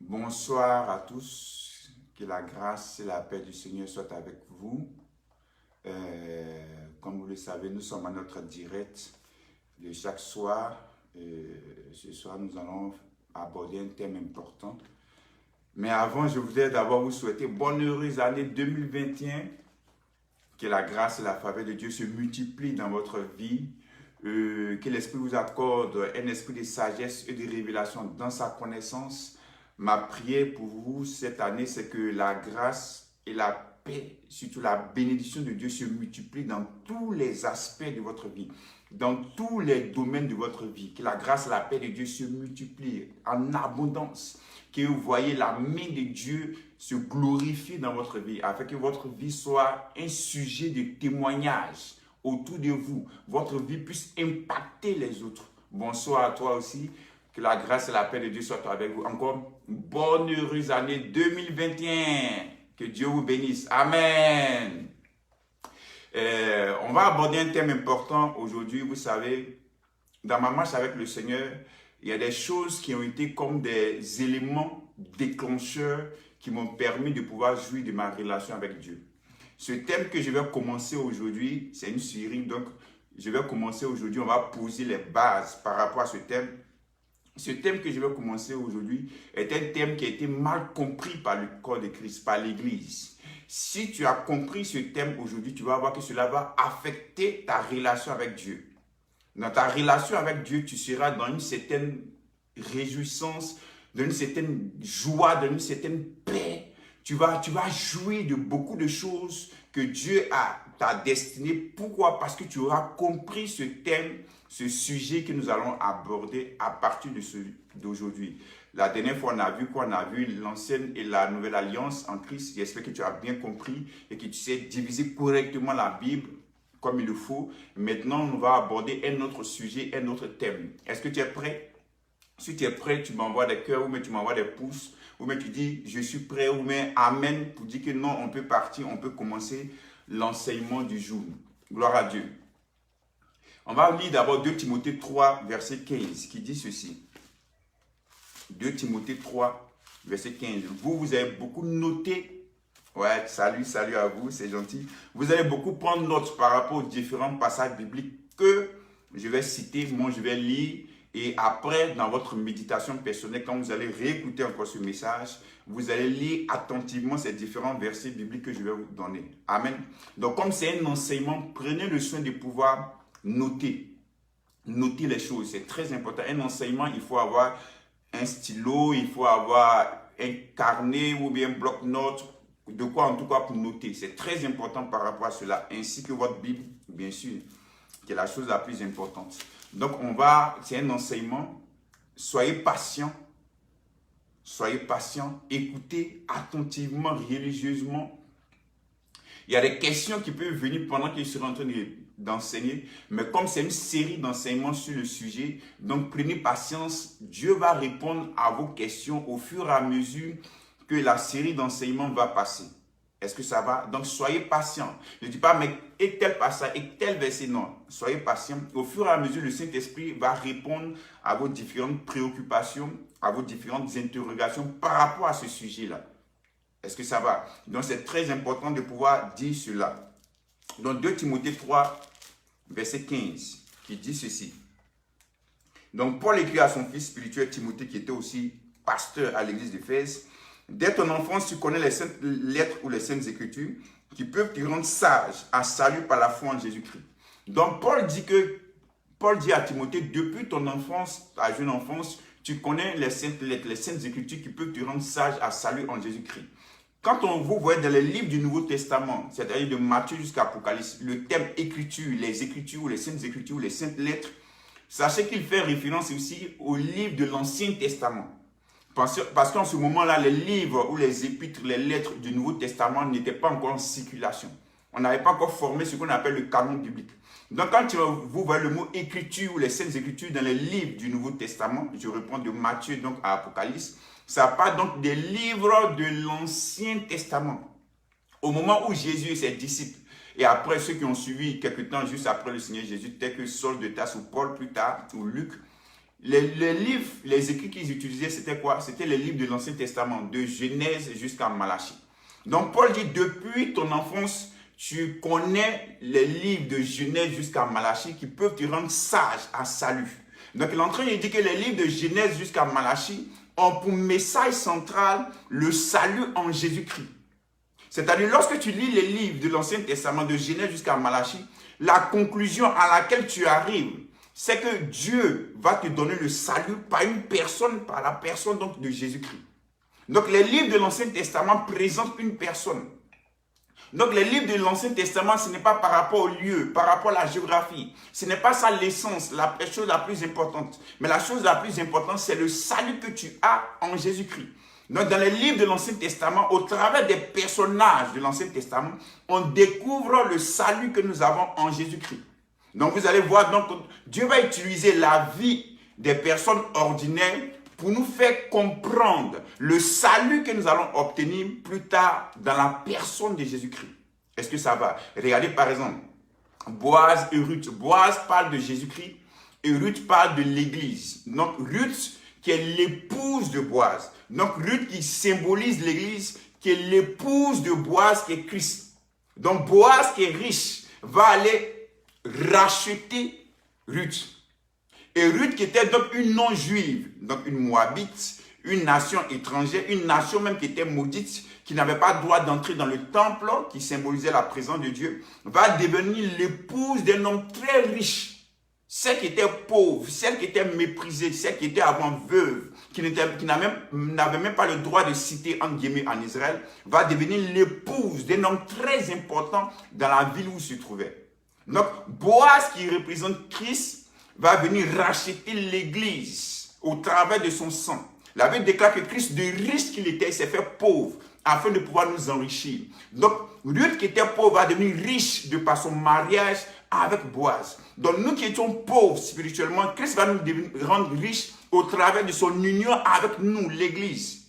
Bonsoir à tous, que la grâce et la paix du Seigneur soient avec vous. Comme vous le savez, nous sommes à notre direct de chaque soir. Ce soir, nous allons aborder un thème important. Mais avant, je voudrais d'abord vous souhaiter bonne heureuse année 2021. Que la grâce et la faveur de Dieu se multiplient dans votre vie. Que l'Esprit vous accorde un esprit de sagesse et de révélation dans sa connaissance. Ma prière pour vous cette année, c'est que la grâce et la paix, surtout la bénédiction de Dieu se multiplient dans tous les aspects de votre vie, dans tous les domaines de votre vie. Que la grâce et la paix de Dieu se multiplient en abondance. Que vous voyez la main de Dieu se glorifier dans votre vie, afin que votre vie soit un sujet de témoignage autour de vous. Votre vie puisse impacter les autres. Bonsoir à toi aussi. Que la grâce et la paix de Dieu soient avec vous. Encore bonne heureuse année 2021. Que Dieu vous bénisse. Amen. On va aborder un thème important aujourd'hui. Vous savez, dans ma marche avec le Seigneur, il y a des choses qui ont été comme des éléments déclencheurs qui m'ont permis de pouvoir jouir de ma relation avec Dieu. Ce thème que je vais commencer aujourd'hui, c'est une série. Donc, je vais commencer aujourd'hui. On va poser les bases par rapport à ce thème. Ce thème que je vais commencer aujourd'hui est un thème qui a été mal compris par le corps de Christ, par l'Église. Si tu as compris ce thème aujourd'hui, tu vas voir que cela va affecter ta relation avec Dieu. Dans ta relation avec Dieu, tu seras dans une certaine réjouissance, dans une certaine joie, dans une certaine paix. Tu vas jouir de beaucoup de choses que Dieu t'a destiné. Pourquoi? Parce que tu auras compris ce thème, ce sujet que nous allons aborder à partir d'aujourd'hui. La dernière fois, on a vu quoi? On a vu l'ancienne et la nouvelle alliance en Christ. J'espère que tu as bien compris et que tu sais diviser correctement la Bible comme il le faut. Maintenant, on va aborder un autre sujet, un autre thème. Est-ce que tu es prêt? Si tu es prêt, tu m'envoies des cœurs ou bien tu m'envoies des pouces ou bien tu dis je suis prêt ou bien amen pour dire que non, on peut partir, on peut commencer l'enseignement du jour. Gloire à Dieu. On va lire d'abord 2 Timothée 3, verset 15 qui dit ceci. 2 Timothée 3, verset 15. Vous avez beaucoup noté. Ouais, salut à vous, c'est gentil. Vous allez beaucoup prendre note par rapport aux différents passages bibliques que je vais citer, moi je vais lire. Et après, dans votre méditation personnelle, quand vous allez réécouter encore ce message, vous allez lire attentivement ces différents versets bibliques que je vais vous donner. Amen. Donc, comme c'est un enseignement, prenez le soin de pouvoir noter. Noter les choses, c'est très important. Un enseignement, il faut avoir un stylo, il faut avoir un carnet ou bien un bloc-notes. De quoi en tout cas pour noter. C'est très important par rapport à cela. Ainsi que votre Bible, bien sûr, qui est la chose la plus importante. Donc, c'est un enseignement. Soyez patient. Soyez patient. Écoutez attentivement, religieusement. Il y a des questions qui peuvent venir pendant que je serai en train d'enseigner. Mais comme c'est une série d'enseignements sur le sujet, donc prenez patience. Dieu va répondre à vos questions au fur et à mesure que la série d'enseignements va passer. Est-ce que ça va? Donc, soyez patient. Je ne dis pas, mais et tel passage, et tel verset, non. Soyez patient. Au fur et à mesure, le Saint-Esprit va répondre à vos différentes préoccupations, à vos différentes interrogations par rapport à ce sujet-là. Est-ce que ça va? Donc, c'est très important de pouvoir dire cela. Donc, 2 Timothée 3, verset 15, qui dit ceci. Donc, Paul écrit à son fils spirituel Timothée, qui était aussi pasteur à l'église d'Éphèse. Dès ton enfance, tu connais les saintes lettres ou les saintes écritures qui peuvent te rendre sage à salut par la foi en Jésus-Christ. Donc, Paul dit à Timothée, depuis ton enfance, ta jeune enfance, tu connais les saintes lettres, les saintes écritures qui peuvent te rendre sage à salut en Jésus-Christ. Quand vous voyez dans les livres du Nouveau Testament, c'est-à-dire de Matthieu jusqu'à Apocalypse, le thème écriture, les écritures ou les saintes lettres, sachez qu'il fait référence aussi aux livres de l'Ancien Testament. Parce qu'en ce moment-là, les livres ou les épîtres, les lettres du Nouveau Testament n'étaient pas encore en circulation. On n'avait pas encore formé ce qu'on appelle le canon biblique. Donc, quand vous voyez le mot écriture ou les saintes écritures dans les livres du Nouveau Testament, je reprends de Matthieu donc à Apocalypse, ça parle donc des livres de l'Ancien Testament. Au moment où Jésus et ses disciples, et après ceux qui ont suivi quelques temps juste après le Seigneur Jésus, tels que Saul de Tarse ou Paul plus tard, ou Luc, Les livres, les écrits qu'ils utilisaient, c'était quoi? C'était les livres de l'Ancien Testament, de Genèse jusqu'à Malachie. Donc Paul dit, depuis ton enfance, tu connais les livres de Genèse jusqu'à Malachie qui peuvent te rendre sage à salut. Donc il est en train de dire que les livres de Genèse jusqu'à Malachie ont pour message central le salut en Jésus-Christ. C'est-à-dire, lorsque tu lis les livres de l'Ancien Testament, de Genèse jusqu'à Malachie, la conclusion à laquelle tu arrives, c'est que Dieu va te donner le salut par une personne, par la personne donc de Jésus-Christ. Donc les livres de l'Ancien Testament présentent une personne. Donc les livres de l'Ancien Testament, ce n'est pas par rapport au lieu, par rapport à la géographie. Ce n'est pas ça l'essence, la chose la plus importante. Mais la chose la plus importante, c'est le salut que tu as en Jésus-Christ. Donc dans les livres de l'Ancien Testament, au travers des personnages de l'Ancien Testament, on découvre le salut que nous avons en Jésus-Christ. Donc vous allez voir, donc, Dieu va utiliser la vie des personnes ordinaires pour nous faire comprendre le salut que nous allons obtenir plus tard dans la personne de Jésus-Christ. Est-ce que ça va? Regardez par exemple, Boaz et Ruth. Boaz parle de Jésus-Christ et Ruth parle de l'Église. Donc Ruth qui est l'épouse de Boaz. Donc Ruth qui symbolise l'Église, qui est l'épouse de Boaz qui est Christ. Donc Boaz qui est riche va aller racheter Ruth. Et Ruth qui était donc une non-juive, donc une moabite, une nation étrangère, une nation même qui était maudite, qui n'avait pas droit d'entrer dans le temple, qui symbolisait la présence de Dieu, va devenir l'épouse d'un homme très riche. Celle qui était pauvre, celle qui était méprisée, celle qui était avant veuve, qui n'avait même pas le droit de citer entre guillemets en Israël, va devenir l'épouse d'un homme très important dans la ville où il se trouvait. Donc, Boaz qui représente Christ va venir racheter l'Église au travers de son sang. La Bible déclare que Christ, de riche qu'il était, s'est fait pauvre afin de pouvoir nous enrichir. Donc, Ruth qui était pauvre va devenir riche de par son mariage avec Boaz. Donc, nous qui étions pauvres spirituellement, Christ va nous rendre riches au travers de son union avec nous, l'Église.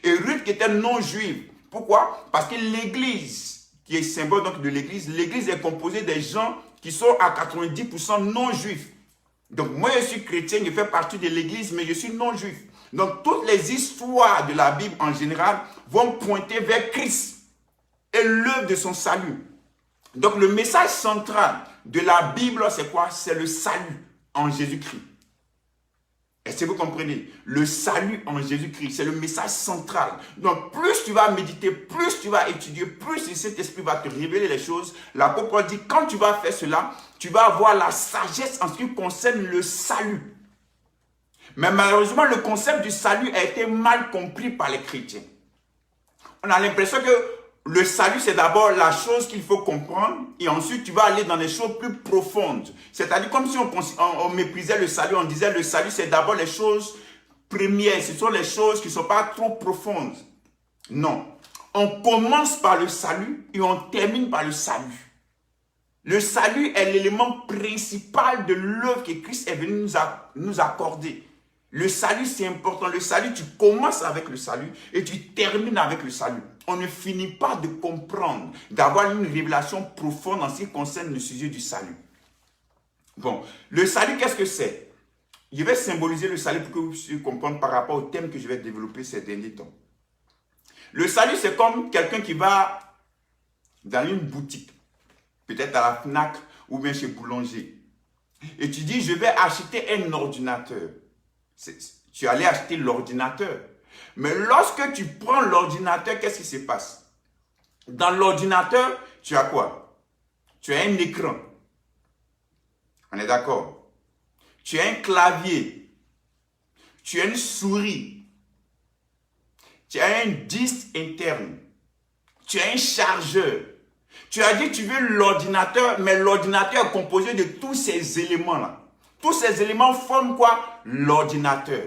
Et Ruth qui était non-juive. Pourquoi? Parce que l'Église, qui est symbole donc de l'Église est composée des gens qui sont à 90% non-juifs. Donc moi je suis chrétien, je fais partie de l'Église, mais je suis non-juif. Donc toutes les histoires de la Bible en général vont pointer vers Christ et l'œuvre de son salut. Donc le message central de la Bible, c'est quoi? C'est le salut en Jésus-Christ. Est-ce que vous comprenez? Le salut en Jésus-Christ, c'est le message central. Donc, plus tu vas méditer, plus tu vas étudier, plus cet esprit va te révéler les choses. L'apôtre Paul dit, quand tu vas faire cela, tu vas avoir la sagesse en ce qui concerne le salut. Mais malheureusement, le concept du salut a été mal compris par les chrétiens. On a l'impression que le salut, c'est d'abord la chose qu'il faut comprendre et ensuite tu vas aller dans des choses plus profondes. C'est-à-dire comme si on méprisait le salut, on disait le salut, c'est d'abord les choses premières, ce sont les choses qui ne sont pas trop profondes. Non. On commence par le salut et on termine par le salut. Le salut est l'élément principal de l'œuvre que Christ est venu nous accorder. Le salut, c'est important. Le salut, tu commences avec le salut et tu termines avec le salut. On ne finit pas de comprendre, d'avoir une révélation profonde en ce qui concerne le sujet du salut. Bon, le salut, qu'est-ce que c'est? Je vais symboliser le salut pour que vous puissiez comprendre par rapport au thème que je vais développer ces derniers temps. Le salut, c'est comme quelqu'un qui va dans une boutique, peut-être à la Fnac ou bien chez Boulanger. Et tu dis, je vais acheter un ordinateur. Tu allais acheter l'ordinateur. Mais lorsque tu prends l'ordinateur, qu'est-ce qui se passe? Dans l'ordinateur, tu as quoi? Tu as un écran. On est d'accord? Tu as un clavier. Tu as une souris. Tu as un disque interne. Tu as un chargeur. Tu as dit que tu veux l'ordinateur, mais l'ordinateur est composé de tous ces éléments-là. Tous ces éléments forment quoi? L'ordinateur.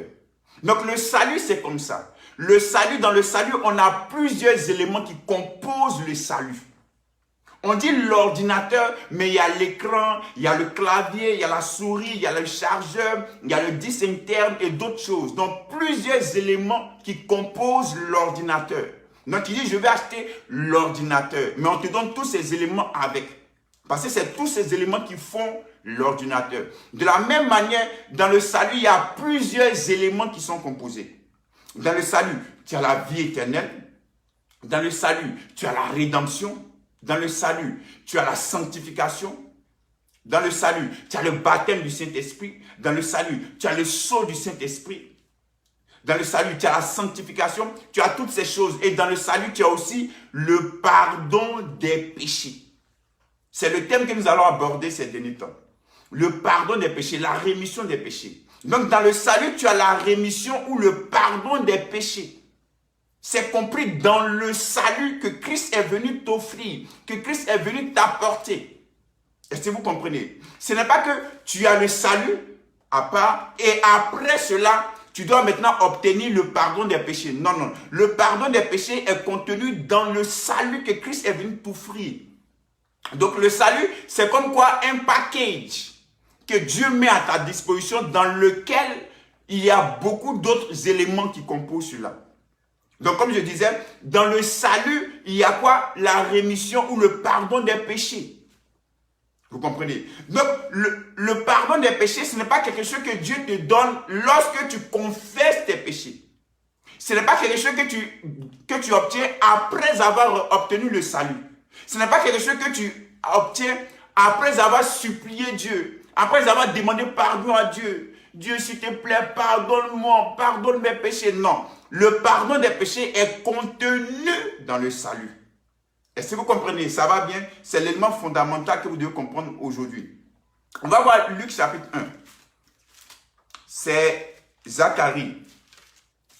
Donc le salut, c'est comme ça. Le salut, dans le salut, on a plusieurs éléments qui composent le salut. On dit l'ordinateur, mais il y a l'écran, il y a le clavier, il y a la souris, il y a le chargeur, il y a le disque interne et d'autres choses. Donc plusieurs éléments qui composent l'ordinateur. Donc il dit, je vais acheter l'ordinateur, mais on te donne tous ces éléments avec. Parce que c'est tous ces éléments qui font l'ordinateur. De la même manière, dans le salut, il y a plusieurs éléments qui sont composés. Dans le salut, tu as la vie éternelle. Dans le salut, tu as la rédemption. Dans le salut, tu as la sanctification. Dans le salut, tu as le baptême du Saint-Esprit. Dans le salut, tu as le sceau du Saint-Esprit. Dans le salut, tu as la sanctification. Tu as toutes ces choses. Et dans le salut, tu as aussi le pardon des péchés. C'est le thème que nous allons aborder ces derniers temps. Le pardon des péchés, la rémission des péchés. Donc, dans le salut, tu as la rémission ou le pardon des péchés. C'est compris dans le salut que Christ est venu t'offrir, que Christ est venu t'apporter. Est-ce que vous comprenez? Ce n'est pas que tu as le salut à part et après cela, tu dois maintenant obtenir le pardon des péchés. Non, non. Le pardon des péchés est contenu dans le salut que Christ est venu t'offrir. Donc le salut, c'est comme quoi un package que Dieu met à ta disposition dans lequel il y a beaucoup d'autres éléments qui composent cela. Donc comme je disais, dans le salut, il y a quoi? La rémission ou le pardon des péchés. Vous comprenez? Donc le pardon des péchés, ce n'est pas quelque chose que Dieu te donne lorsque tu confesses tes péchés. Ce n'est pas quelque chose que tu obtiens après avoir obtenu le salut. Ce n'est pas quelque chose que tu obtiens après avoir supplié Dieu, après avoir demandé pardon à Dieu. Dieu, s'il te plaît, pardonne-moi, pardonne mes péchés. Non, le pardon des péchés est contenu dans le salut. Est-ce que vous comprenez? Ça va bien? C'est l'élément fondamental que vous devez comprendre aujourd'hui. On va voir Luc chapitre 1. C'est Zacharie,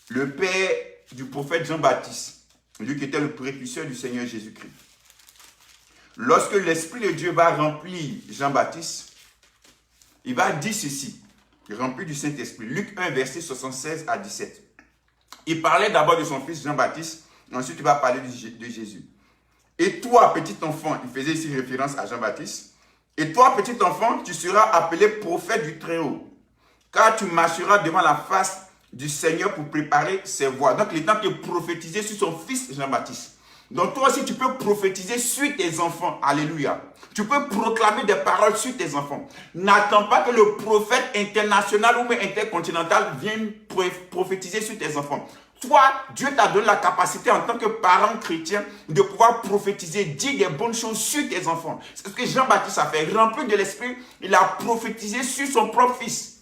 le père du prophète Jean-Baptiste. Lui qui était le précurseur du Seigneur Jésus-Christ. Lorsque l'Esprit de Dieu va remplir Jean-Baptiste, il va dire ceci, rempli du Saint-Esprit. Luc 1, verset 76 à 17. Il parlait d'abord de son fils Jean-Baptiste, ensuite il va parler de Jésus. Et toi, petit enfant, il faisait ici référence à Jean-Baptiste, et toi, petit enfant, tu seras appelé prophète du Très-Haut, car tu marcheras devant la face du Seigneur pour préparer ses voies. Donc, il est temps de prophétiser sur son fils Jean-Baptiste. Donc, toi aussi, tu peux prophétiser sur tes enfants. Alléluia. Tu peux proclamer des paroles sur tes enfants. N'attends pas que le prophète international ou même intercontinental vienne prophétiser sur tes enfants. Toi, Dieu t'a donné la capacité en tant que parent chrétien de pouvoir prophétiser, dire des bonnes choses sur tes enfants. C'est ce que Jean-Baptiste a fait. Rempli de l'esprit, il a prophétisé sur son propre fils.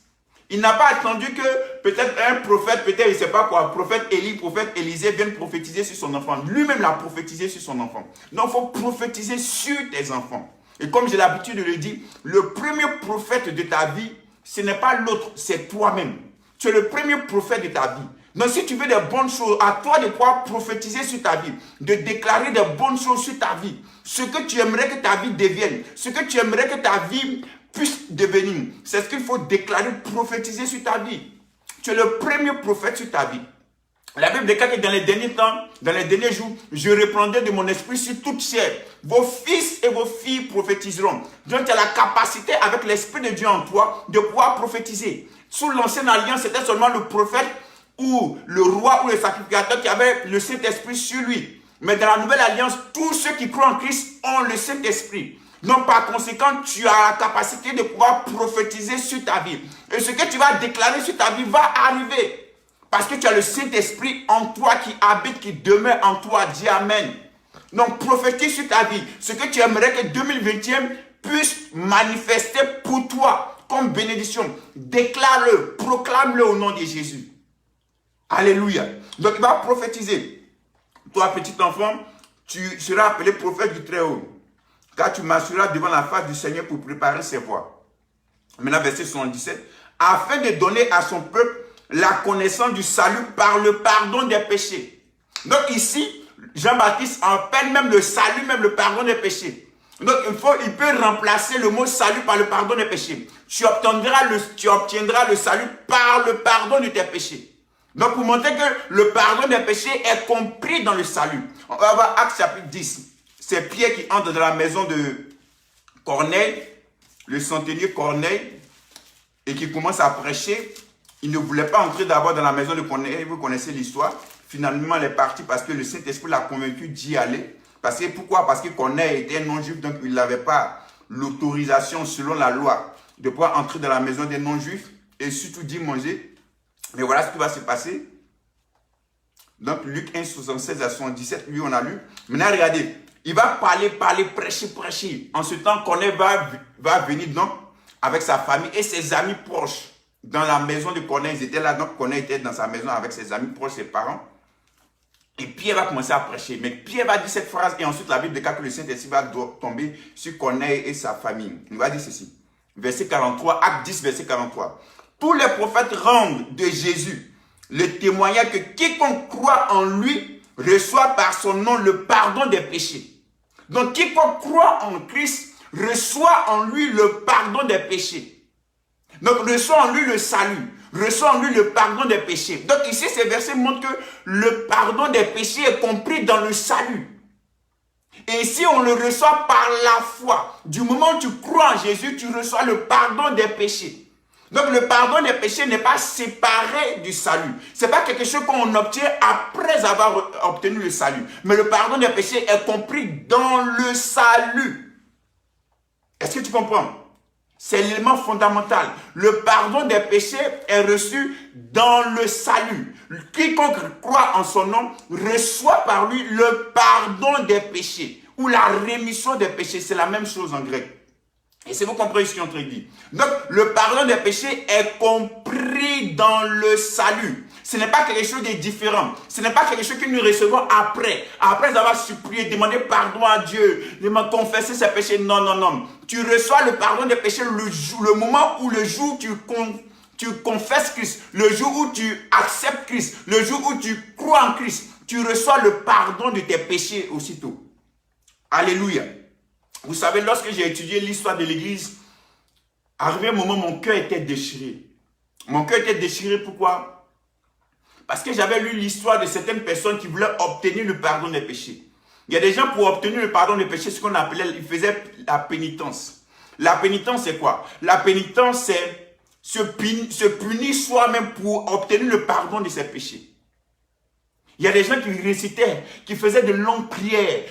Il n'a pas attendu que peut-être un prophète, peut-être, je ne sais pas quoi, prophète Élie, prophète Élisée vienne prophétiser sur son enfant. Lui-même l'a prophétisé sur son enfant. Donc, il faut prophétiser sur tes enfants. Et comme j'ai l'habitude de le dire, le premier prophète de ta vie, ce n'est pas l'autre, c'est toi-même. Tu es le premier prophète de ta vie. Donc, si tu veux des bonnes choses, à toi de pouvoir prophétiser sur ta vie, de déclarer des bonnes choses sur ta vie, ce que tu aimerais que ta vie devienne, ce que tu aimerais que ta vie puisse devenir. C'est ce qu'il faut déclarer, prophétiser sur ta vie. Tu es le premier prophète sur ta vie. La Bible déclare que dans les derniers temps, dans les derniers jours, je reprendrai de mon esprit sur toute chair. Vos fils et vos filles prophétiseront. Donc tu as la capacité avec l'esprit de Dieu en toi de pouvoir prophétiser. Sous l'ancienne alliance, c'était seulement le prophète ou le roi ou le sacrificateur qui avait le Saint-Esprit sur lui. Mais dans la nouvelle alliance, tous ceux qui croient en Christ ont le Saint-Esprit. Donc par conséquent, tu as la capacité de pouvoir prophétiser sur ta vie. Et ce que tu vas déclarer sur ta vie va arriver. Parce que tu as le Saint-Esprit en toi qui habite, qui demeure en toi. Dis Amen. Donc prophétise sur ta vie. Ce que tu aimerais que 2021 puisse manifester pour toi comme bénédiction. Déclare-le, proclame-le au nom de Jésus. Alléluia. Donc il va prophétiser. Toi petit enfant, tu seras appelé prophète du Très-Haut. Car tu marcheras devant la face du Seigneur pour préparer ses voies. Maintenant, verset 77. Afin de donner à son peuple la connaissance du salut par le pardon des péchés. Donc ici, Jean-Baptiste appelle même le salut, même le pardon des péchés. Donc il peut remplacer le mot salut par le pardon des péchés. Tu obtiendras le salut par le pardon de tes péchés. Donc pour montrer que le pardon des péchés est compris dans le salut. On va voir Actes chapitre 10. C'est Pierre qui entre dans la maison de Corneille, le centenier Corneille, et qui commence à prêcher. Il ne voulait pas entrer d'abord dans la maison de Corneille, vous connaissez l'histoire. Finalement, il est parti parce que le Saint-Esprit l'a convaincu d'y aller. Pourquoi? Parce que Corneille était non-juif, donc il n'avait pas l'autorisation selon la loi de pouvoir entrer dans la maison des non-juifs et surtout d'y manger. Mais voilà ce qui va se passer. Donc Luc 1, 76 à 77, lui on a lu. Maintenant regardez, il va parler, prêcher. En ce temps, Corneille va venir donc avec sa famille et ses amis proches dans la maison de Corneille. Ils étaient là, donc Corneille était dans sa maison avec ses amis proches, ses parents. Et Pierre va commencer à prêcher. Mais Pierre va dire cette phrase et ensuite la Bible déclare que le Saint-Esprit va tomber sur Corneille et sa famille. Il va dire ceci. Verset 43, acte 10, verset 43. Tous les prophètes rendent de Jésus le témoignage que quiconque croit en lui reçoit par son nom le pardon des péchés. Donc quiconque croit en Christ reçoit en lui le pardon des péchés. Donc reçoit en lui le salut. Reçoit en lui le pardon des péchés. Donc ici, ces versets montrent que le pardon des péchés est compris dans le salut. Et si on le reçoit par la foi, du moment où tu crois en Jésus, tu reçois le pardon des péchés. Donc le pardon des péchés n'est pas séparé du salut. Ce n'est pas quelque chose qu'on obtient après avoir obtenu le salut. Mais le pardon des péchés est compris dans le salut. Est-ce que tu comprends? C'est l'élément fondamental. Le pardon des péchés est reçu dans le salut. Quiconque croit en son nom reçoit par lui le pardon des péchés ou la rémission des péchés. C'est la même chose en grec. Et c'est vous comprenez ce que je suis en train de dire. Donc, le pardon des péchés est compris dans le salut. Ce n'est pas quelque chose de différent. Ce n'est pas quelque chose que nous recevons après. Après avoir supplié, demandé pardon à Dieu, confesser ses péchés. Non, non, non. Tu reçois le pardon des péchés le moment où le jour tu confesses Christ, le jour où tu acceptes Christ, le jour où tu crois en Christ, tu reçois le pardon de tes péchés aussitôt. Alléluia. Vous savez, lorsque j'ai étudié l'histoire de l'Église, arrivé un moment, mon cœur était déchiré. Mon cœur était déchiré, pourquoi? Parce que j'avais lu l'histoire de certaines personnes qui voulaient obtenir le pardon des péchés. Il y a des gens, pour obtenir le pardon des péchés, ce qu'on appelait, ils faisaient la pénitence. La pénitence, c'est quoi? La pénitence, c'est se punir soi-même pour obtenir le pardon de ses péchés. Il y a des gens qui récitaient, qui faisaient de longues prières,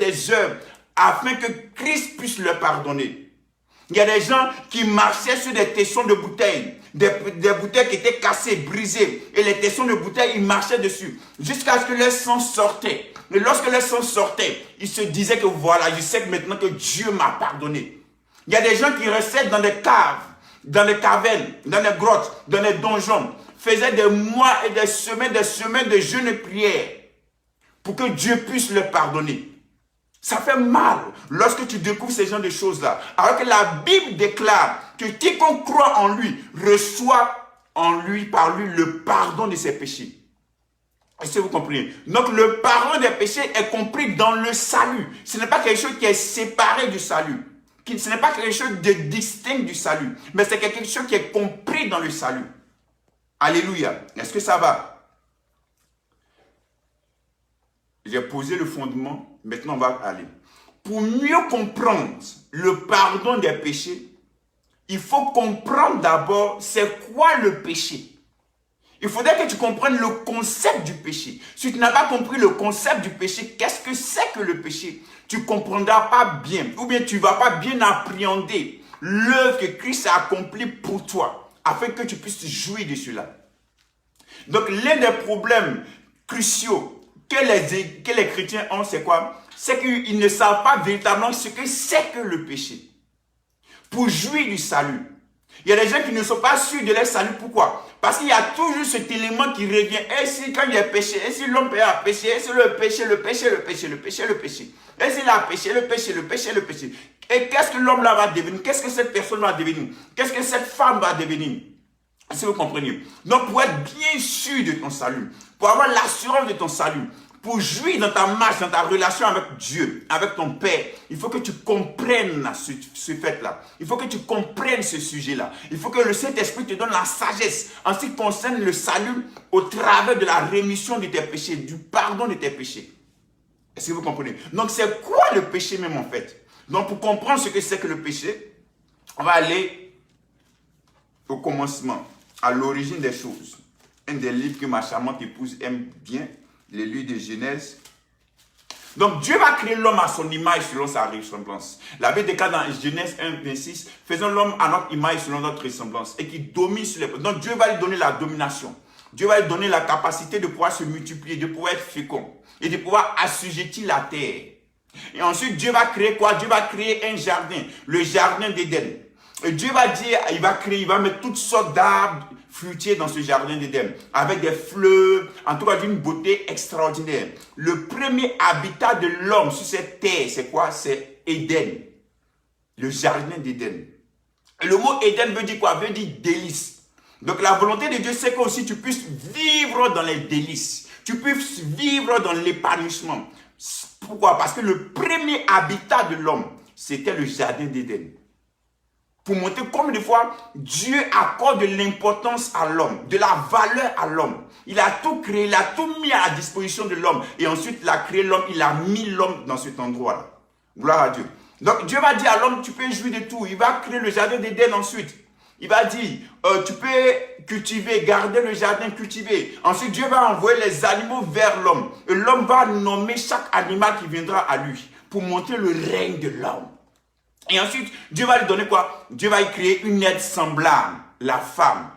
des heures, afin que Christ puisse leur pardonner. Il y a des gens qui marchaient sur des tessons de bouteilles, des bouteilles qui étaient cassées, brisées, et les tessons de bouteilles, ils marchaient dessus, jusqu'à ce que leur sang sortait. Et lorsque leur sang sortait, ils se disaient que voilà, je sais que maintenant que Dieu m'a pardonné. Il y a des gens qui restaient dans des caves, dans des cavernes, dans des grottes, dans des donjons, faisaient des mois et des semaines de jeûne et prière pour que Dieu puisse leur pardonner. Ça fait mal lorsque tu découvres ces genres de choses-là. Alors que la Bible déclare que quiconque croit en lui reçoit par lui le pardon de ses péchés. Est-ce que vous comprenez? Donc le pardon des péchés est compris dans le salut. Ce n'est pas quelque chose qui est séparé du salut. Ce n'est pas quelque chose de distinct du salut. Mais c'est quelque chose qui est compris dans le salut. Alléluia. Est-ce que ça va? J'ai posé le fondement. Maintenant, on va aller. Pour mieux comprendre le pardon des péchés, il faut comprendre d'abord c'est quoi le péché. Il faudrait que tu comprennes le concept du péché. Si tu n'as pas compris le concept du péché, qu'est-ce que c'est que le péché? Tu ne comprendras pas bien, ou bien tu ne vas pas bien appréhender l'œuvre que Christ a accomplie pour toi, afin que tu puisses jouir de cela. Donc, l'un des problèmes cruciaux que les chrétiens ont, c'est quoi? C'est qu'ils ne savent pas véritablement ce que c'est que le péché. Pour jouir du salut. Il y a des gens qui ne sont pas sûrs de leur salut. Pourquoi? Parce qu'il y a toujours cet élément qui revient. Et si quand il y a péché, et si l'homme a péché, et si le péché. Et s'il a péché, le péché. Et qu'est-ce que l'homme là va devenir? Qu'est-ce que cette personne va devenir? Qu'est-ce que cette femme va devenir? Si vous comprenez. Donc, pour être bien sûr de ton salut, pour avoir l'assurance de ton salut, pour jouir dans ta marche, dans ta relation avec Dieu, avec ton Père, il faut que tu comprennes ce fait-là. Il faut que tu comprennes ce sujet-là. Il faut que le Saint-Esprit te donne la sagesse en ce qui concerne le salut au travers de la rémission de tes péchés, du pardon de tes péchés. Est-ce que vous comprenez? Donc, c'est quoi le péché même en fait? Donc, pour comprendre ce que c'est que le péché, on va aller au commencement, à l'origine des choses. Un des livres que ma charmante épouse aime bien, les livres de Genèse. Donc Dieu va créer l'homme à son image selon sa ressemblance. La Bible déclare dans Genèse 1, 26, faisons l'homme à notre image selon notre ressemblance et qui domine sur les... Donc Dieu va lui donner la domination. Dieu va lui donner la capacité de pouvoir se multiplier, de pouvoir être fécond et de pouvoir assujettir la terre. Et ensuite Dieu va créer quoi? Dieu va créer un jardin, le jardin d'Éden. Et Dieu va dire, il va mettre toutes sortes d'arbres fruitiers dans ce jardin d'Éden, avec des fleurs, en tout cas d'une beauté extraordinaire. Le premier habitat de l'homme sur cette terre, c'est quoi? C'est Éden, le jardin d'Éden. Et le mot Éden veut dire quoi? Veut dire délice. Donc la volonté de Dieu, c'est qu'aussi tu puisses vivre dans les délices, tu puisses vivre dans l'épanouissement. Pourquoi? Parce que le premier habitat de l'homme, c'était le jardin d'Éden. Pour montrer combien de fois Dieu accorde de l'importance à l'homme, de la valeur à l'homme. Il a tout créé, il a tout mis à la disposition de l'homme. Et ensuite, il a créé l'homme, il a mis l'homme dans cet endroit-là. Gloire à Dieu. Donc, Dieu va dire à l'homme, tu peux jouir de tout. Il va créer le jardin d'Éden ensuite. Il va dire, tu peux cultiver, garder le jardin cultivé. Ensuite, Dieu va envoyer les animaux vers l'homme. Et l'homme va nommer chaque animal qui viendra à lui pour montrer le règne de l'homme. Et ensuite, Dieu va lui donner quoi? Dieu va lui créer une aide semblable, la femme.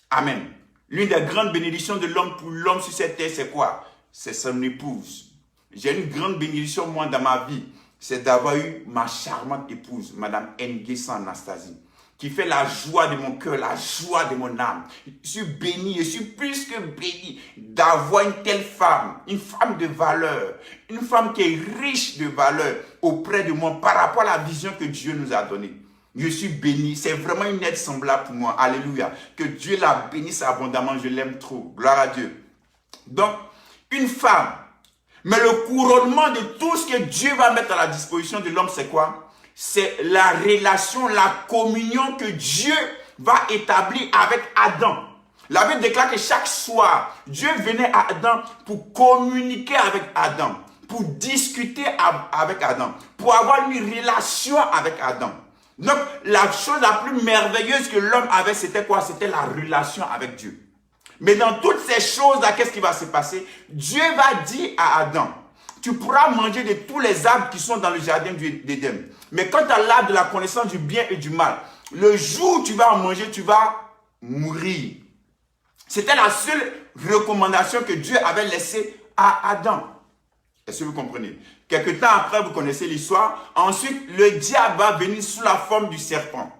Amen. L'une des grandes bénédictions de l'homme pour l'homme sur cette terre, c'est quoi? C'est son épouse. J'ai une grande bénédiction, moi, dans ma vie. C'est d'avoir eu ma charmante épouse, Madame Nguessan Anastasie, qui fait la joie de mon cœur, la joie de mon âme. Je suis béni, je suis plus que béni d'avoir une telle femme, une femme de valeur, une femme qui est riche de valeur auprès de moi par rapport à la vision que Dieu nous a donnée. Je suis béni, c'est vraiment une aide semblable pour moi. Alléluia. Que Dieu la bénisse abondamment, je l'aime trop. Gloire à Dieu. Donc, une femme. Mais le couronnement de tout ce que Dieu va mettre à la disposition de l'homme, c'est quoi? C'est la relation, la communion que Dieu va établir avec Adam. La Bible déclare que chaque soir, Dieu venait à Adam pour communiquer avec Adam, pour discuter avec Adam, pour avoir une relation avec Adam. Donc, la chose la plus merveilleuse que l'homme avait, c'était quoi? C'était la relation avec Dieu. Mais dans toutes ces choses-là, qu'est-ce qui va se passer? Dieu va dire à Adam, tu pourras manger de tous les arbres qui sont dans le jardin d'Éden. Mais quand tu as l'arbre de la connaissance du bien et du mal, le jour où tu vas en manger, tu vas mourir. C'était la seule recommandation que Dieu avait laissée à Adam. Est-ce que vous comprenez? Quelque temps après, vous connaissez l'histoire. Ensuite, le diable va venir sous la forme du serpent.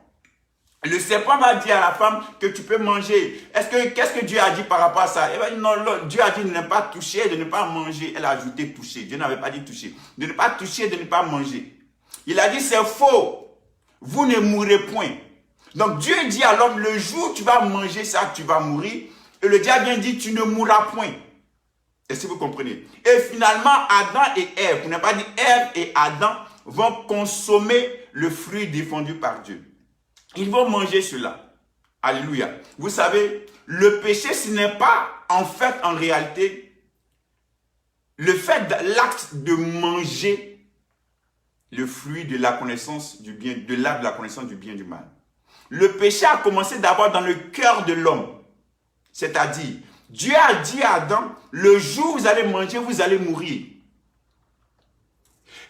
Le serpent va dire à la femme que tu peux manger. Qu'est-ce que Dieu a dit par rapport à ça? Eh bien, non, Dieu a dit de ne pas toucher, de ne pas manger. Elle a ajouté toucher. Dieu n'avait pas dit toucher. De ne pas toucher, de ne pas manger. Il a dit c'est faux. Vous ne mourrez point. Donc Dieu dit à l'homme, le jour où tu vas manger ça, tu vas mourir. Et le diable vient dire, tu ne mourras point. Est-ce que vous comprenez? Et finalement, Adam et Ève, vous n'avez pas dit Ève et Adam, vont consommer le fruit défendu par Dieu. Ils vont manger cela. Alléluia. Vous savez, le péché, ce n'est pas en réalité, l'acte de manger le fruit de la connaissance du bien, de l'arbre de la connaissance du bien et du mal. Le péché a commencé d'abord dans le cœur de l'homme. C'est-à-dire, Dieu a dit à Adam, le jour où vous allez manger, vous allez mourir.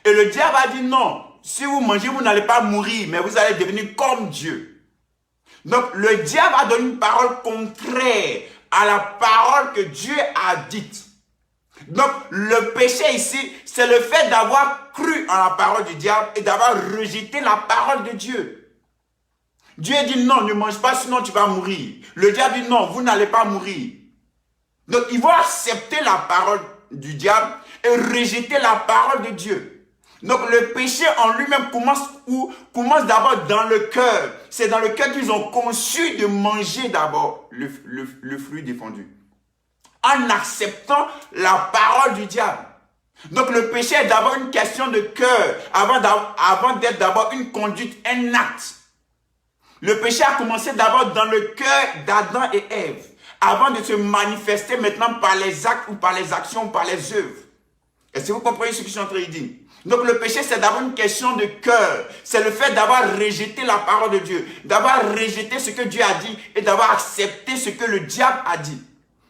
Et le diable a dit non. Si vous mangez, vous n'allez pas mourir, mais vous allez devenir comme Dieu. Donc, le diable a donné une parole contraire à la parole que Dieu a dite. Donc, le péché ici, c'est le fait d'avoir cru en la parole du diable et d'avoir rejeté la parole de Dieu. Dieu dit non, ne mange pas, sinon tu vas mourir. Le diable dit non, vous n'allez pas mourir. Donc, ils vont accepter la parole du diable et rejeter la parole de Dieu. Donc le péché en lui-même commence d'abord dans le cœur. C'est dans le cœur qu'ils ont conçu de manger d'abord le fruit défendu. En acceptant la parole du diable. Donc le péché est d'abord une question de cœur, avant d'être d'abord une conduite, un acte. Le péché a commencé d'abord dans le cœur d'Adam et Ève, avant de se manifester maintenant par les actes ou par les actions ou par les œuvres. Est-ce que vous comprenez ce que je suis en train de dire? Donc le péché, c'est d'abord une question de cœur. C'est le fait d'avoir rejeté la parole de Dieu, d'avoir rejeté ce que Dieu a dit et d'avoir accepté ce que le diable a dit.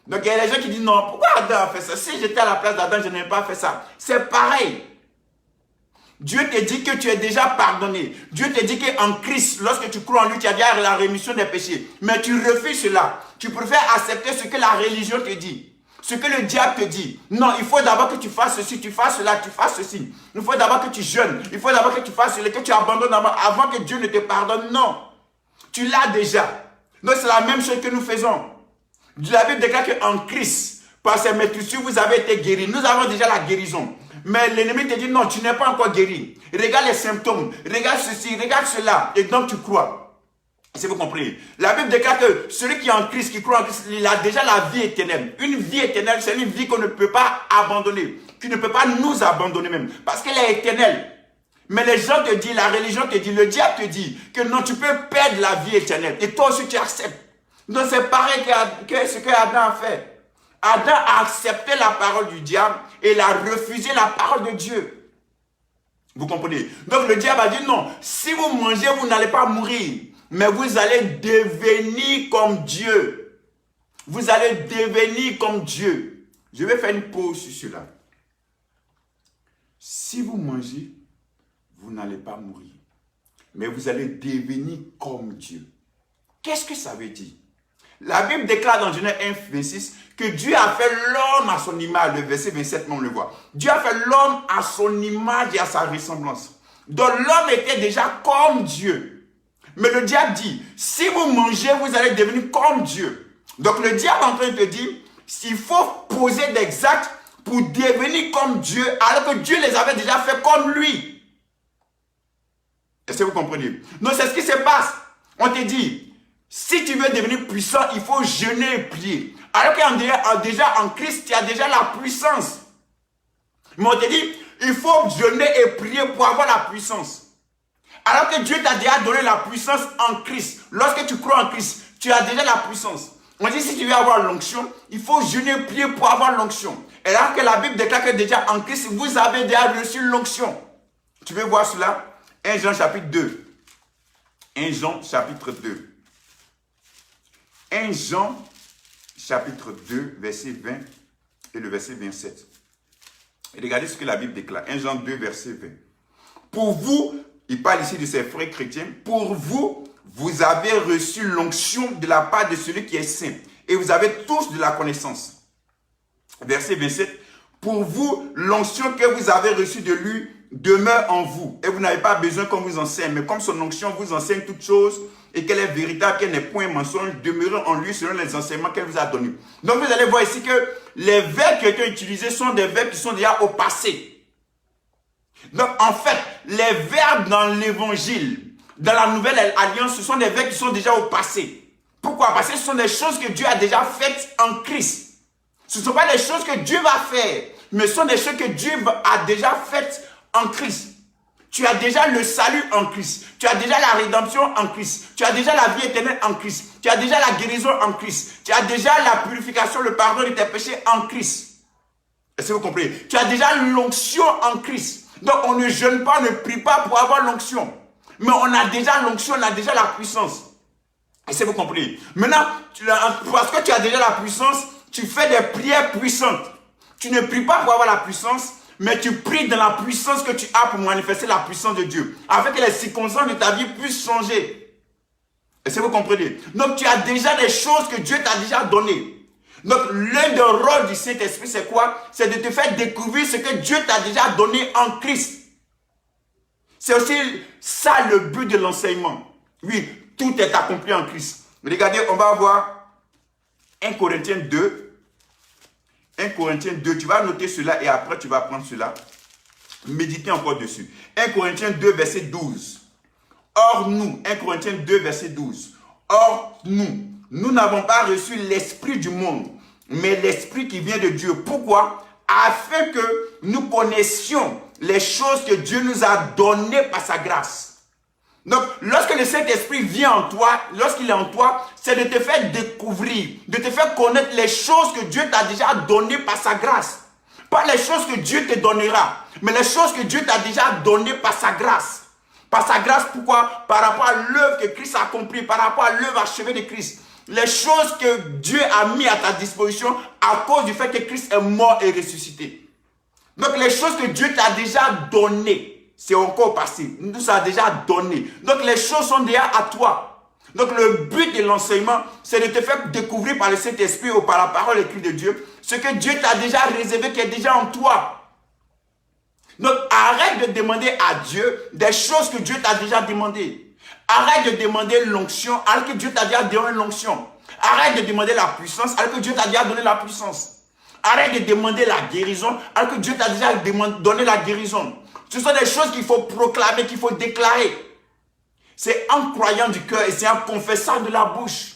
Donc il y a des gens qui disent non, pourquoi Adam a fait ça? Si j'étais à la place d'Adam, je n'aurais pas fait ça. C'est pareil. Dieu te dit que tu es déjà pardonné. Dieu te dit qu'en Christ, lorsque tu crois en lui, tu as déjà la rémission des péchés. Mais tu refuses cela. Tu préfères accepter ce que la religion te dit. Ce que le diable te dit. Non, il faut d'abord que tu fasses ceci, tu fasses cela, tu fasses ceci. Il faut d'abord que tu jeûnes. Il faut d'abord que tu fasses cela, que tu abandonnes avant que Dieu ne te pardonne. Non. Tu l'as déjà. Donc c'est la même chose que nous faisons. La Bible déclare qu'en Christ, par ses meurtrissures, vous avez été guéris. Nous avons déjà la guérison. Mais l'ennemi te dit non, tu n'es pas encore guéri. Regarde les symptômes, regarde ceci, regarde cela. Et donc tu crois. Si vous comprenez. La Bible déclare que celui qui est en Christ, qui croit en Christ, il a déjà la vie éternelle. Une vie éternelle, c'est une vie qu'on ne peut pas abandonner. Qui ne peut pas nous abandonner même. Parce qu'elle est éternelle. Mais les gens te disent, la religion te dit, le diable te dit que non, tu peux perdre la vie éternelle. Et toi aussi tu acceptes. Donc c'est pareil que ce que Adam a fait. Adam a accepté la parole du diable et il a refusé la parole de Dieu. Vous comprenez? Donc le diable a dit non, si vous mangez, vous n'allez pas mourir. Mais vous allez devenir comme Dieu. Vous allez devenir comme Dieu. Je vais faire une pause sur cela. Si vous mangez, vous n'allez pas mourir. Mais vous allez devenir comme Dieu. Qu'est-ce que ça veut dire? La Bible déclare dans Genèse 1, 26 que Dieu a fait l'homme à son image. Le verset 27, on le voit. Dieu a fait l'homme à son image et à sa ressemblance. Donc l'homme était déjà comme Dieu. Mais le diable dit, si vous mangez, vous allez devenir comme Dieu. Donc le diable est en train de te dire, s'il faut poser des actes pour devenir comme Dieu, alors que Dieu les avait déjà fait comme lui. Est-ce que vous comprenez? Donc c'est ce qui se passe. On te dit, si tu veux devenir puissant, il faut jeûner et prier. Alors que déjà en Christ, tu as déjà la puissance. Mais on te dit, il faut jeûner et prier pour avoir la puissance. Alors que Dieu t'a déjà donné la puissance en Christ. Lorsque tu crois en Christ, tu as déjà la puissance. On dit si tu veux avoir l'onction, il faut jeûner et prier pour avoir l'onction. Et alors que la Bible déclare que déjà en Christ, vous avez déjà reçu l'onction. Tu veux voir cela? 1 Jean chapitre 2. 1 Jean chapitre 2. 1 Jean chapitre 2, verset 20 et le verset 27. Et regardez ce que la Bible déclare. 1 Jean 2, verset 20. Pour vous, il parle ici de ses frères chrétiens, pour vous, vous avez reçu l'onction de la part de celui qui est saint. Et vous avez tous de la connaissance. Verset 27. Pour vous, l'onction que vous avez reçue de lui demeure en vous. Et vous n'avez pas besoin qu'on vous enseigne. Mais comme son onction vous enseigne toutes choses et qu'elle est véritable, qu'elle n'est point mensonge, demeurez en lui selon les enseignements qu'elle vous a donnés. Donc vous allez voir ici que les verbes qui ont été utilisés sont des verbes qui sont déjà au passé. Donc en fait, les verbes dans l'évangile, dans la nouvelle alliance, ce sont des verbes qui sont déjà au passé. Pourquoi? Parce que ce sont des choses que Dieu a déjà faites en Christ. Ce ne sont pas des choses que Dieu va faire, mais ce sont des choses que Dieu a déjà faites en Christ. Tu as déjà le salut en Christ. Tu as déjà la rédemption en Christ. Tu as déjà la vie éternelle en Christ. Tu as déjà la guérison en Christ. Tu as déjà la purification, le pardon de tes péchés en Christ. Est-ce que vous comprenez? Tu as déjà l'onction en Christ. Donc on ne jeûne pas, on ne prie pas pour avoir l'onction. Mais on a déjà l'onction, on a déjà la puissance. Est-ce que vous comprenez? Maintenant, parce que tu as déjà la puissance, tu fais des prières puissantes. Tu ne pries pas pour avoir la puissance, mais tu pries dans la puissance que tu as pour manifester la puissance de Dieu. Afin que les circonstances de ta vie puissent changer. Est-ce que vous comprenez? Donc tu as déjà des choses que Dieu t'a déjà données. Donc l'un des rôles du Saint-Esprit, c'est quoi? C'est de te faire découvrir ce que Dieu t'a déjà donné en Christ. C'est aussi ça le but de l'enseignement. Oui, tout est accompli en Christ. Regardez, on va voir 1 Corinthiens 2. 1 Corinthiens 2, tu vas noter cela et après tu vas prendre cela. Méditez encore dessus. 1 Corinthiens 2, verset 12. Or nous, 1 Corinthiens 2, verset 12. Or nous n'avons pas reçu l'esprit du monde, mais l'esprit qui vient de Dieu. Pourquoi? Afin que nous connaissions les choses que Dieu nous a données par sa grâce. Donc, lorsque le Saint-Esprit vient en toi, lorsqu'il est en toi, c'est de te faire découvrir, de te faire connaître les choses que Dieu t'a déjà données par sa grâce. Pas les choses que Dieu te donnera, mais les choses que Dieu t'a déjà données par sa grâce. Par sa grâce, pourquoi? Par rapport à l'œuvre que Christ a accomplie, par rapport à l'œuvre achevée de Christ. les choses que Dieu a mis à ta disposition à cause du fait que Christ est mort et ressuscité. Donc les choses que Dieu t'a déjà données, c'est encore passé, nous ça a déjà donné. Donc les choses sont déjà à toi. Donc le but de l'enseignement, c'est de te faire découvrir par le Saint-Esprit ou par la parole écrite de Dieu, ce que Dieu t'a déjà réservé, qui est déjà en toi. Donc arrête de demander à Dieu des choses que Dieu t'a déjà demandées. Arrête de demander l'onction alors que Dieu t'a déjà donné l'onction. Arrête de demander la puissance alors que Dieu t'a déjà donné la puissance. Arrête de demander la guérison alors que Dieu t'a déjà donné la guérison. Ce sont des choses qu'il faut proclamer, qu'il faut déclarer. C'est en croyant du cœur et c'est en confessant de la bouche.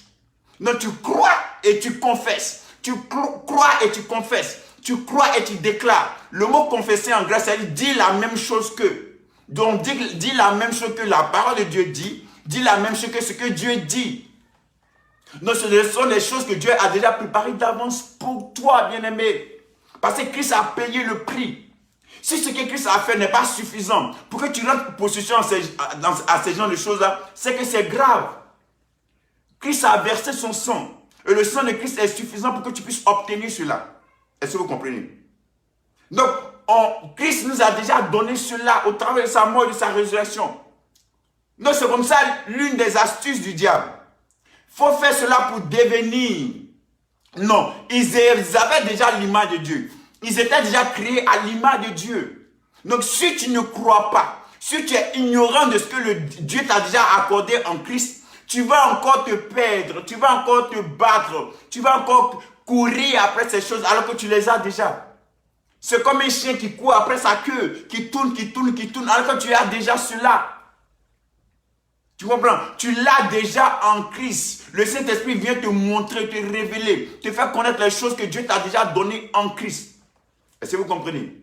Donc tu crois et tu confesses. Tu crois et tu confesses. Tu crois et tu déclares. Le mot confesser en grec, c'est dire la même chose que. Donc dis la même chose que la parole de Dieu dit. Dis la même chose que ce que Dieu dit. Donc ce sont des choses que Dieu a déjà préparées d'avance pour toi, bien-aimé. Parce que Christ a payé le prix. Si ce que Christ a fait n'est pas suffisant pour que tu rentres possession à ces genres de choses-là, c'est que c'est grave. Christ a versé son sang. Et le sang de Christ est suffisant pour que tu puisses obtenir cela. Est-ce que vous comprenez? Donc, Christ nous a déjà donné cela au travers de sa mort et de sa résurrection. Donc, c'est comme ça l'une des astuces du diable. Il faut faire cela pour devenir. Non, ils avaient déjà l'image de Dieu. Ils étaient déjà créés à l'image de Dieu. Donc, si tu ne crois pas, si tu es ignorant de ce que Dieu t'a déjà accordé en Christ, tu vas encore te perdre, tu vas encore te battre, tu vas encore courir après ces choses alors que tu les as déjà. C'est comme un chien qui court après sa queue, qui tourne, alors que tu as déjà cela. Tu comprends? Tu l'as déjà en Christ. Le Saint-Esprit vient te montrer, te révéler, te faire connaître les choses que Dieu t'a déjà données en Christ. Est-ce que vous comprenez?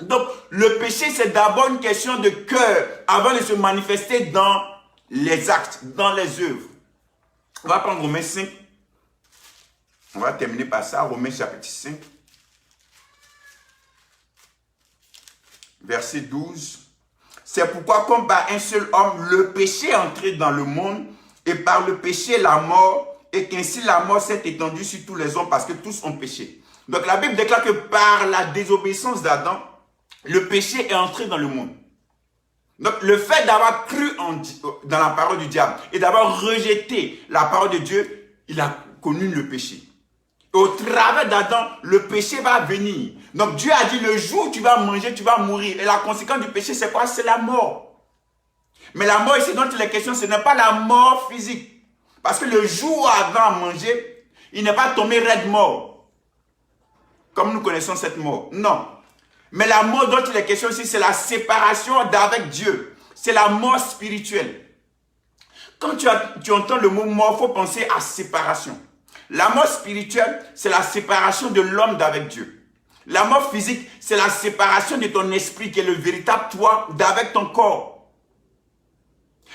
Donc, le péché, c'est d'abord une question de cœur avant de se manifester dans les actes, dans les œuvres. On va prendre Romains 5. On va terminer par ça, Romains chapitre 5. Verset 12. C'est pourquoi, comme par un seul homme, le péché est entré dans le monde, et par le péché, la mort, et qu'ainsi la mort s'est étendue sur tous les hommes parce que tous ont péché. Donc la Bible déclare que par la désobéissance d'Adam, le péché est entré dans le monde. Donc le fait d'avoir cru dans la parole du diable et d'avoir rejeté la parole de Dieu, il a connu le péché. Et au travers d'Adam, le péché va venir. Donc Dieu a dit, le jour où tu vas manger, tu vas mourir. Et la conséquence du péché, c'est quoi? C'est la mort. Mais la mort ici, dont il est question, ce n'est pas la mort physique. Parce que le jour où Adam a mangé, il n'est pas tombé raide mort. Comme nous connaissons cette mort. Non. Mais la mort dont il est question ici, c'est la séparation d'avec Dieu. C'est la mort spirituelle. Quand tu entends le mot mort, il faut penser à séparation. La mort spirituelle, c'est la séparation de l'homme d'avec Dieu. La mort physique, c'est la séparation de ton esprit qui est le véritable toi d'avec ton corps.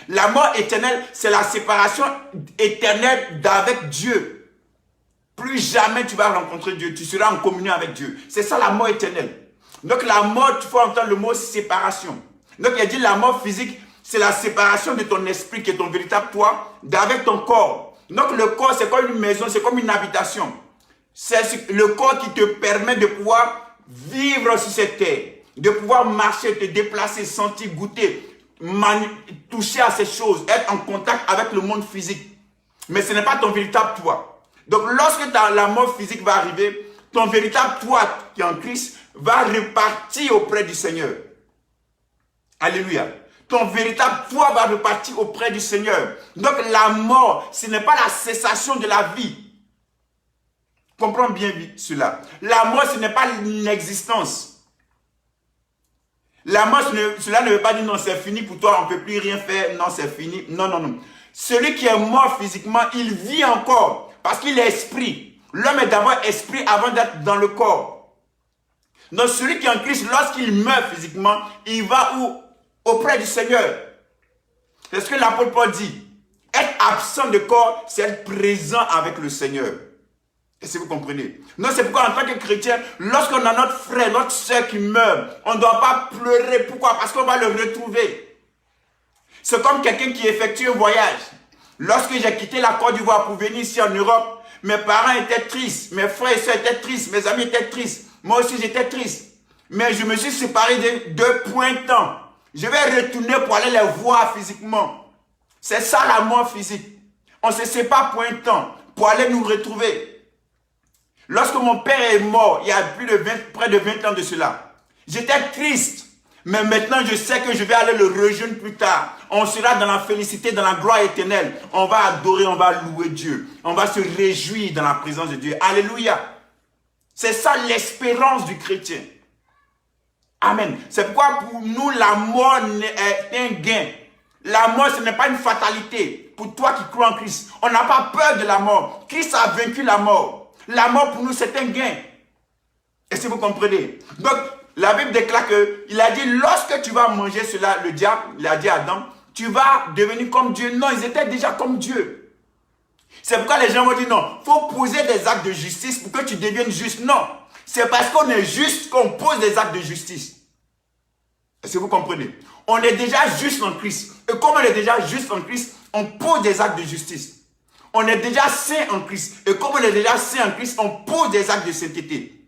La mort éternelle, c'est la séparation éternelle d'avec Dieu. Plus jamais tu vas rencontrer Dieu, tu seras en communion avec Dieu. C'est ça la mort éternelle. Donc la mort, il faut entendre le mot séparation. Donc il dit la mort physique, c'est la séparation de ton esprit qui est ton véritable toi d'avec ton corps. Donc le corps, c'est comme une maison, c'est comme une habitation. C'est le corps qui te permet de pouvoir vivre sur cette terre, de pouvoir marcher, te déplacer, sentir, goûter, toucher à ces choses, être en contact avec le monde physique. Mais ce n'est pas ton véritable toi. Donc lorsque la mort physique va arriver, ton véritable toi qui est en Christ va repartir auprès du Seigneur. Alléluia. Ton véritable toi va repartir auprès du Seigneur. Donc la mort, ce n'est pas la cessation de la vie. Comprends bien cela. La mort, ce n'est pas l'inexistence. La mort, cela ne veut pas dire non, c'est fini pour toi, on ne peut plus rien faire, non, c'est fini. Non, non, non. Celui qui est mort physiquement, il vit encore parce qu'il est esprit. L'homme est d'abord esprit avant d'être dans le corps. Donc celui qui est en Christ, lorsqu'il meurt physiquement, il va où? Auprès du Seigneur. C'est ce que l'apôtre Paul dit. Être absent de corps, c'est être présent avec le Seigneur. Est-ce que vous comprenez? Non, c'est pourquoi en tant que chrétien, lorsqu'on a notre frère, notre soeur qui meurt, on ne doit pas pleurer. Pourquoi? Parce qu'on va le retrouver. C'est comme quelqu'un qui effectue un voyage. Lorsque j'ai quitté la Côte d'Ivoire pour venir ici en Europe, mes parents étaient tristes, mes frères et soeurs étaient tristes, mes amis étaient tristes. Moi aussi j'étais triste. Mais je me suis séparé de pointant. Je vais retourner pour aller les voir physiquement. C'est ça la mort physique. On se sépare pointant pour aller nous retrouver. Lorsque mon père est mort, il y a près de 20 ans de cela, j'étais triste. Mais maintenant, je sais que je vais aller le rejoindre plus tard. On sera dans la félicité, dans la gloire éternelle. On va adorer, on va louer Dieu. On va se réjouir dans la présence de Dieu. Alléluia. C'est ça l'espérance du chrétien. Amen. C'est pourquoi pour nous, la mort est un gain. La mort, ce n'est pas une fatalité. Pour toi qui crois en Christ, on n'a pas peur de la mort. Christ a vaincu la mort. La mort pour nous, c'est un gain. Est-ce que vous comprenez? Donc, la Bible déclare qu'il a dit, lorsque tu vas manger cela, le diable, il a dit à Adam, tu vas devenir comme Dieu. Non, ils étaient déjà comme Dieu. C'est pourquoi les gens vont dire, non, il faut poser des actes de justice pour que tu deviennes juste. Non, c'est parce qu'on est juste qu'on pose des actes de justice. Est-ce que vous comprenez? On est déjà juste en Christ. Et comme on est déjà juste en Christ, on pose des actes de justice. On est déjà saint en Christ. Et comme on est déjà saint en Christ, on pose des actes de sainteté.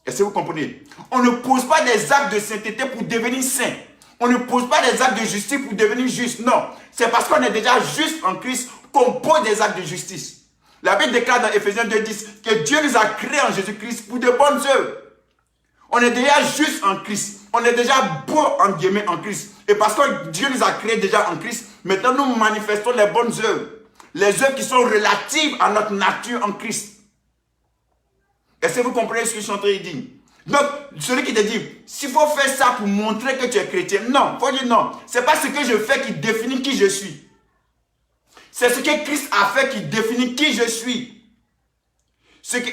Est-ce que vous comprenez? On ne pose pas des actes de sainteté pour devenir saint. On ne pose pas des actes de justice pour devenir juste. Non. C'est parce qu'on est déjà juste en Christ qu'on pose des actes de justice. La Bible déclare dans Ephésiens 2:10 que Dieu nous a créés en Jésus-Christ pour de bonnes œuvres. On est déjà juste en Christ. On est déjà beau en guillemets en Christ. Et parce que Dieu nous a créés déjà en Christ, maintenant nous manifestons les bonnes œuvres. Les œuvres qui sont relatives à notre nature en Christ. Est-ce que vous comprenez ce que je suis en train de dire? Donc, celui qui te dit, s'il faut faire ça pour montrer que tu es chrétien, non, il faut dire non. Ce n'est pas ce que je fais qui définit qui je suis. C'est ce que Christ a fait qui définit qui je suis.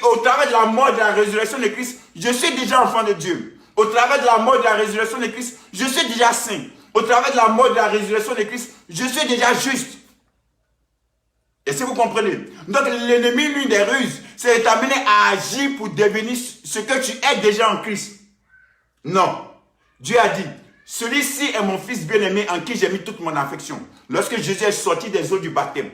Au travers de la mort et de la résurrection de Christ, je suis déjà enfant de Dieu. Au travers de la mort et de la résurrection de Christ, je suis déjà saint. Au travers de la mort et de la résurrection de Christ, je suis déjà juste. Est-ce que vous comprenez? Donc l'ennemi, l'une des ruses, c'est de t'amener à agir pour devenir ce que tu es déjà en Christ. Non. Dieu a dit, celui-ci est mon fils bien-aimé en qui j'ai mis toute mon affection. Lorsque Jésus est sorti des eaux du baptême.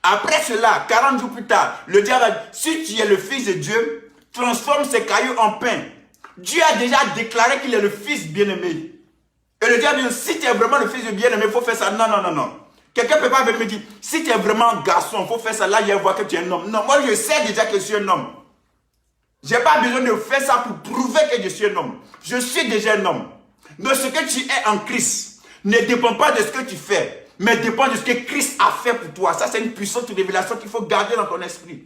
Après cela, 40 jours plus tard, le diable a dit, si tu es le fils de Dieu, transforme ces cailloux en pain. Dieu a déjà déclaré qu'il est le fils bien-aimé. Et le diable dit, si tu es vraiment le fils de bien-aimé, il faut faire ça. Non, non, non, non. Quelqu'un ne peut pas venir me dire, si tu es vraiment un garçon, il faut faire ça. Là, il va voir que tu es un homme. Non, moi, je sais déjà que je suis un homme. Je n'ai pas besoin de faire ça pour prouver que je suis un homme. Je suis déjà un homme. Donc, ce que tu es en Christ ne dépend pas de ce que tu fais, mais dépend de ce que Christ a fait pour toi. Ça, c'est une puissante révélation qu'il faut garder dans ton esprit.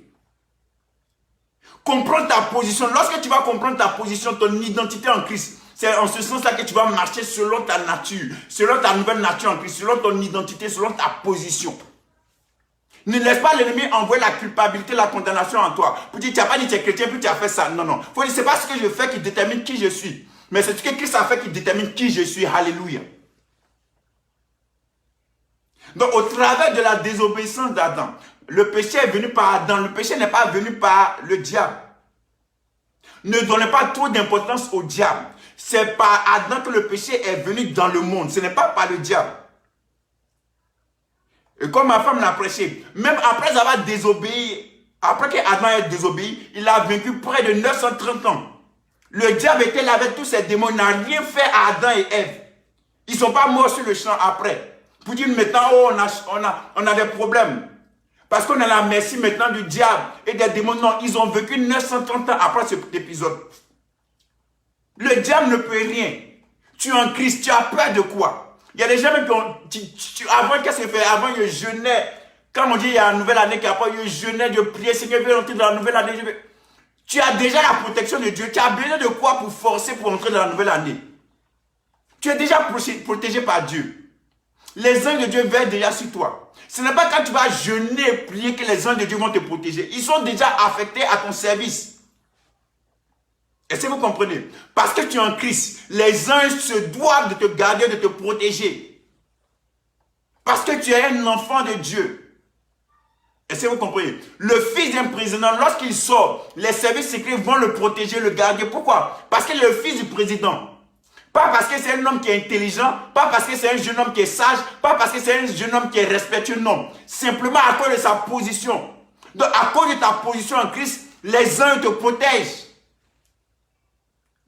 Comprends ta position. Lorsque tu vas comprendre ta position, ton identité en Christ, c'est en ce sens-là que tu vas marcher selon ta nature, selon ta nouvelle nature en Christ, selon ton identité, selon ta position. Ne laisse pas l'ennemi envoyer la culpabilité, la condamnation en toi. Pour dire, tu n'as pas dit que tu es chrétien, puis tu as fait ça. Non, non. Faut dire, ce n'est pas ce que je fais qui détermine qui je suis. Mais c'est ce que Christ a fait qui détermine qui je suis. Alléluia. Donc, au travers de la désobéissance d'Adam, le péché est venu par Adam. Le péché n'est pas venu par le diable. Ne donnez pas trop d'importance au diable. C'est par Adam que le péché est venu dans le monde. Ce n'est pas par le diable. Et comme ma femme l'a prêché, même après avoir désobéi, après qu'Adam ait désobéi, il a vécu près de 930 ans. Le diable était là avec tous ses démons, il n'a rien fait à Adam et Ève. Ils ne sont pas morts sur le champ après. Pour dire maintenant, oh, on a des problèmes. Parce qu'on a la merci maintenant du diable et des démons. Non, ils ont vécu 930 ans après cet épisode. Le diable ne peut rien. Tu es en Christ, tu as peur de quoi? Il y a des gens qui ont... avant, qu'est-ce qu'il fait? Avant, ils jeûnaient. Quand on dit il y a une nouvelle année qui approche, ils jeûnaient, ils priaient, Seigneur, je vais entrer dans la nouvelle année. Tu as déjà la protection de Dieu. Tu as besoin de quoi pour forcer pour entrer dans la nouvelle année? Tu es déjà protégé par Dieu. Les anges de Dieu veillent déjà sur toi. Ce n'est pas quand tu vas jeûner et prier que les anges de Dieu vont te protéger. Ils sont déjà affectés à ton service. Est-ce que vous comprenez? Parce que tu es en Christ, les anges se doivent de te garder, de te protéger. Parce que tu es un enfant de Dieu. Est-ce que vous comprenez? Le fils d'un président, lorsqu'il sort, les services secrets vont le protéger, le garder. Pourquoi? Parce qu'il est le fils du président. Pas parce que c'est un homme qui est intelligent, pas parce que c'est un jeune homme qui est sage, pas parce que c'est un jeune homme qui est respectueux, non. Simplement à cause de sa position. Donc à cause de ta position en Christ, les uns te protègent.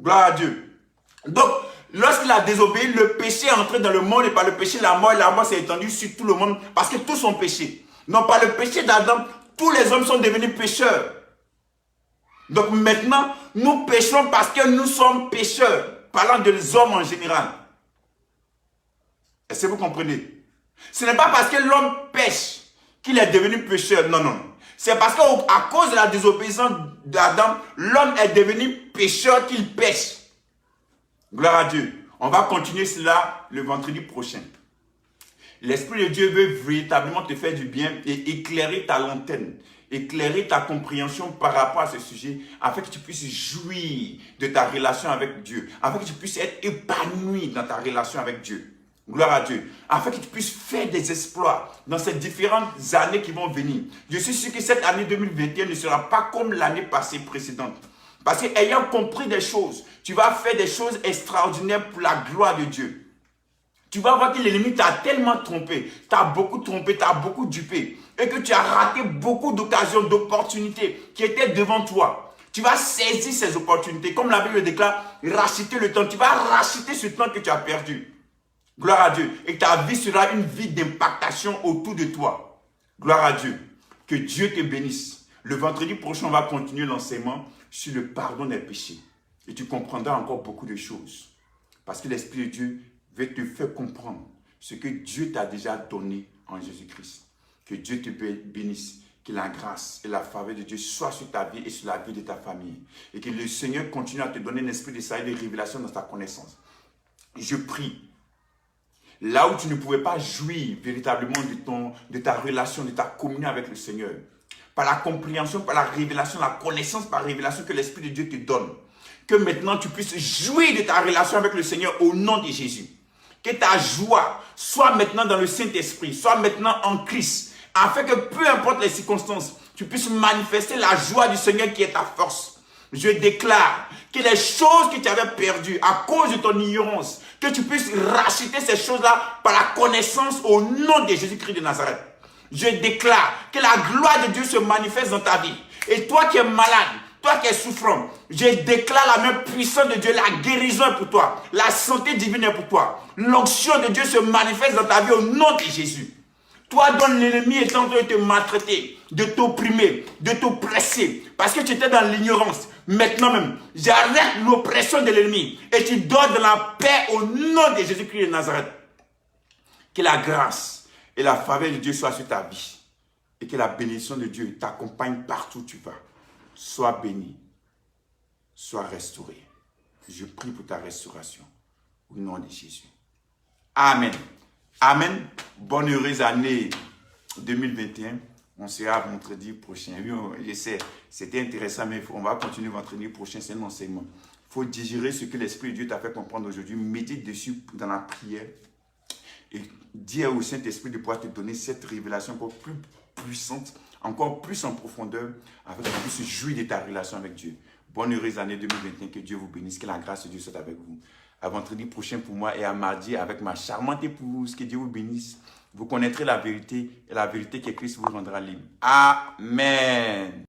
Gloire à Dieu. Donc, lorsqu'il a désobéi, le péché est entré dans le monde et par le péché, la mort s'est étendue sur tout le monde parce que tous ont péché. Donc, par le péché d'Adam, tous les hommes sont devenus pécheurs. Donc maintenant, nous péchons parce que nous sommes pécheurs, parlant des hommes en général. Est-ce que vous comprenez? Ce n'est pas parce que l'homme pêche qu'il est devenu pécheur, non, non. C'est parce qu'à cause de la désobéissance d'Adam, l'homme est devenu pécheur qu'il pêche. Gloire à Dieu. On va continuer cela le vendredi prochain. L'Esprit de Dieu veut véritablement te faire du bien et éclairer ta lanterne, éclairer ta compréhension par rapport à ce sujet, afin que tu puisses jouir de ta relation avec Dieu, afin que tu puisses être épanoui dans ta relation avec Dieu. Gloire à Dieu. Afin que tu puisses faire des exploits dans ces différentes années qui vont venir. Je suis sûr que cette année 2021 ne sera pas comme l'année passée précédente. Parce qu'ayant compris des choses, tu vas faire des choses extraordinaires pour la gloire de Dieu. Tu vas voir que l'ennemi t'a tellement trompé, t'a beaucoup dupé, et que tu as raté beaucoup d'occasions, d'opportunités qui étaient devant toi. Tu vas saisir ces opportunités, comme la Bible déclare, racheter le temps. Tu vas racheter ce temps que tu as perdu. Gloire à Dieu. Et ta vie sera une vie d'impactation autour de toi. Gloire à Dieu. Que Dieu te bénisse. Le vendredi prochain, on va continuer l'enseignement sur le pardon des péchés. Et tu comprendras encore beaucoup de choses. Parce que l'Esprit de Dieu veut te faire comprendre ce que Dieu t'a déjà donné en Jésus-Christ. Que Dieu te bénisse. Que la grâce et la faveur de Dieu soient sur ta vie et sur la vie de ta famille. Et que le Seigneur continue à te donner un esprit de sagesse et de révélation dans ta connaissance. Je prie. Là où tu ne pouvais pas jouir véritablement de ta relation, de ta communion avec le Seigneur, par la compréhension, par la révélation, la connaissance par révélation que l'Esprit de Dieu te donne, que maintenant tu puisses jouir de ta relation avec le Seigneur au nom de Jésus. Que ta joie soit maintenant dans le Saint-Esprit, soit maintenant en Christ, afin que peu importe les circonstances, tu puisses manifester la joie du Seigneur qui est ta force. Je déclare que les choses que tu avais perdues à cause de ton ignorance, que tu puisses racheter ces choses-là par la connaissance au nom de Jésus-Christ de Nazareth. Je déclare que la gloire de Dieu se manifeste dans ta vie. Et toi qui es malade, toi qui es souffrant, je déclare la main puissante de Dieu, la guérison est pour toi, la santé divine est pour toi. L'onction de Dieu se manifeste dans ta vie au nom de Jésus. Toi dont l'ennemi est en train de te maltraiter, de t'opprimer, de t'oppresser, parce que tu étais dans l'ignorance. Maintenant même, j'arrête l'oppression de l'ennemi et tu dors dans la paix au nom de Jésus-Christ de Nazareth. Que la grâce et la faveur de Dieu soient sur ta vie et que la bénédiction de Dieu t'accompagne partout où tu vas. Sois béni, sois restauré. Je prie pour ta restauration au nom de Jésus. Amen. Amen. Bonne heureuse année 2021. On sera vendredi prochain. Oui, je sais, c'était intéressant, mais on va continuer vendredi prochain. C'est un enseignement. Il faut digérer ce que l'Esprit de Dieu t'a fait comprendre aujourd'hui. Médite dessus dans la prière. Et dis au Saint-Esprit de pouvoir te donner cette révélation encore plus puissante, encore plus en profondeur, afin que tu puisses jouir de ta relation avec Dieu. Bonne heureuse année 2021. Que Dieu vous bénisse. Que la grâce de Dieu soit avec vous. À vendredi prochain pour moi et à mardi avec ma charmante épouse. Que Dieu vous bénisse. Vous connaîtrez la vérité et la vérité que Christ vous rendra libre. Amen.